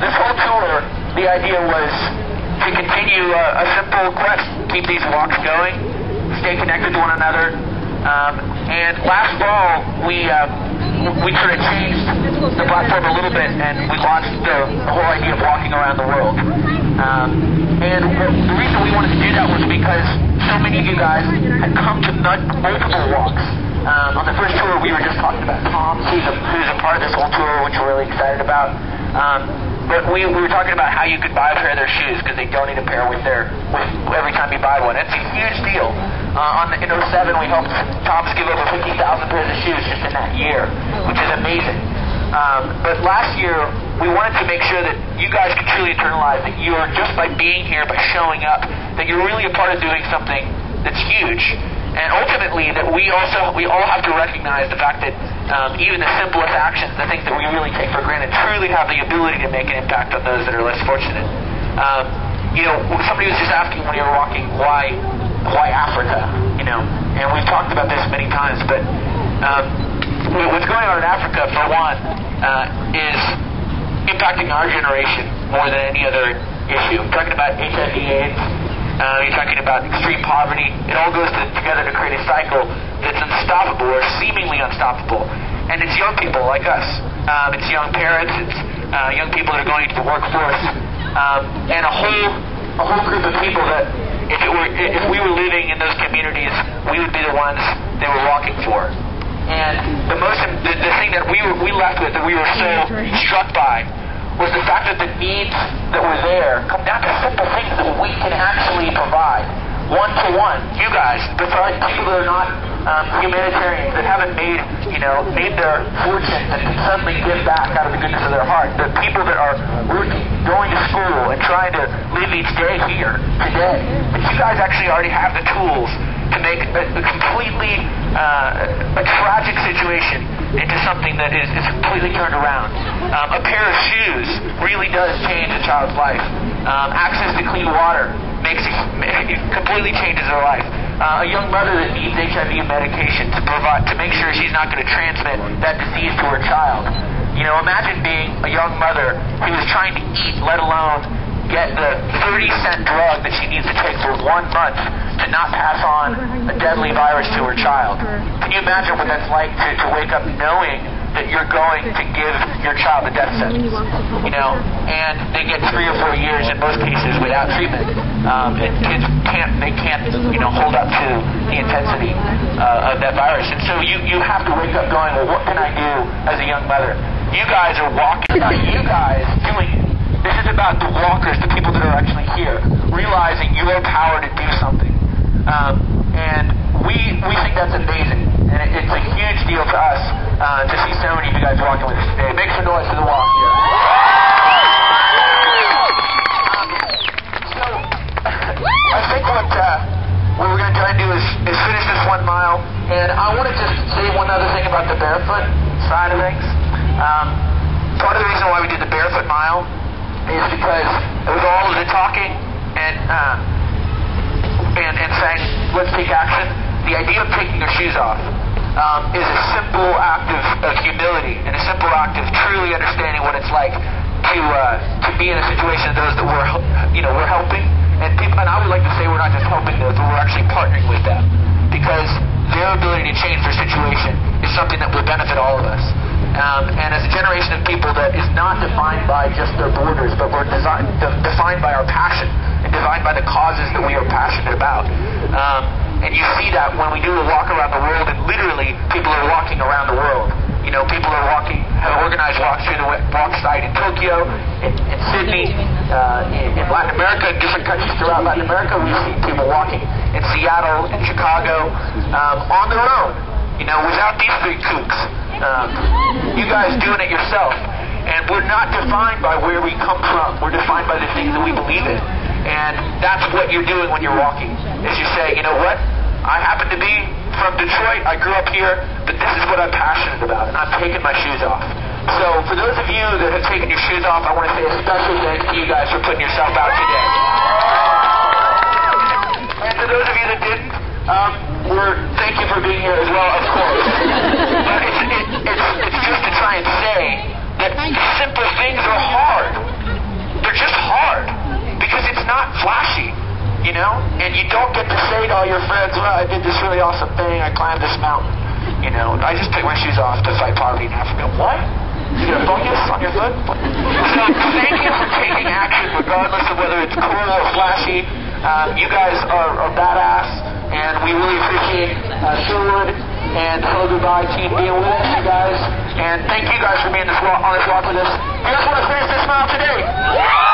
this whole tour, the idea was to continue a simple quest, keep these walks going, stay connected to one another. And last fall, we sort of changed the platform a little bit, and we launched the whole idea of walking around the world. And the reason we wanted to do that was because so many of you guys had come to multiple walks. On the first tour, we were just talking about Tom, who's a part of this whole tour, which we're really excited about. But we were talking about how you could buy a pair of their shoes because they donate a pair with every time you buy one. It's a huge deal. In 07, we helped Tom's give over 50,000 pairs of shoes just in that year, which is amazing. But last year, we wanted to make sure that you guys could truly internalize that you are, just by being here, by showing up, that you're really a part of doing something that's huge. And ultimately, that we all have to recognize the fact that even the simplest actions, the things that we really take for granted, truly have the ability to make an impact on those that are less fortunate. Somebody was just asking when you were walking, why Africa? And we've talked about this many times, but what's going on in Africa, for one, is impacting our generation more than any other issue. I'm talking about HIV/AIDS. You're talking about extreme poverty. It all goes together to create a cycle that's unstoppable or seemingly unstoppable. And it's young people like us. It's young parents. It's young people that are going into the workforce. And a whole group of people that if we were living in those communities, we would be the ones they were walking for. And the thing that we left with, that we were so struck by, was the fact that the needs that were there come down to simple things that we can actually provide. One-to-one. You guys, besides people that are not humanitarians, that haven't made their fortune, that can suddenly give back out of the goodness of their heart. The people that are working, going to school, and trying to live each day here, today. But you guys actually already have the tools to make a completely a tragic situation into something that is completely turned around. A pair of shoes really does change a child's life. Access to clean water it completely changes their life. A young mother that needs HIV medication to make sure she's not going to transmit that disease to her child. Imagine being a young mother who is trying to eat, let alone get the 30-cent drug that she needs to take for 1 month to not pass on a deadly virus to her child. Can you imagine what that's like to wake up knowing that you're going to give your child a death sentence? And they get 3 or 4 years in most cases without treatment. And kids can't hold up to the intensity of that virus. And so you have to wake up going, well, what can I do as a young mother? You guys are walking, you guys doing it. This is about the walkers, the people that are actually here, realizing your power to do something. And we think that's amazing. And it's a huge deal to us to see so many of you guys walking with us today. Make some noise for the walk here. So, I think what we're going to try and do is finish this 1 mile. And I want to just say one other thing about the barefoot side of things. Part of the reason why we did the barefoot mile is because it was all of the talking and saying, let's take action. The idea of taking your shoes off is a simple act of humility and a simple act of truly understanding what it's like to be in a situation of those that we're helping. And I would like to say we're not just helping those, but we're actually partnering with them, because their ability to change their situation is something that will benefit all of us. And as a generation of people that is not defined by just their borders, but we're defined by our passion and defined by the causes that we are passionate about. And you see that when we do a walk around the world, and literally people are walking around the world. People are have organized walks through the walk site in Tokyo, in Sydney, in Latin America, in different countries throughout Latin America. We see people walking in Seattle, in Chicago, on their own, without these big kooks. You guys doing it yourself. And we're not defined by where we come from. We're defined by the things that we believe in. And that's what you're doing when you're walking, is you say, you know what? I happen to be from Detroit. I grew up here, but this is what I'm passionate about, and I'm taking my shoes off. So for those of you that have taken your shoes off, I want to say a special thanks to you guys for putting yourself out today. And for those of you that didn't, thank you for being here as well, of course. But it's just to try and say that simple things are hard. they're just hard because it's not flashy, you know? And you don't get to say to all your friends, well, I did this really awesome thing, I climbed this mountain, you know? I just took my shoes off to fight poverty in Africa. What? You got a fungus on your foot? So thank you for taking action regardless of whether it's cool or flashy. You guys are badass, and we really appreciate Sherwood and Hello Goodbye team being with us, you guys. And thank you guys for being on this walk with us. You guys want to finish this mile today?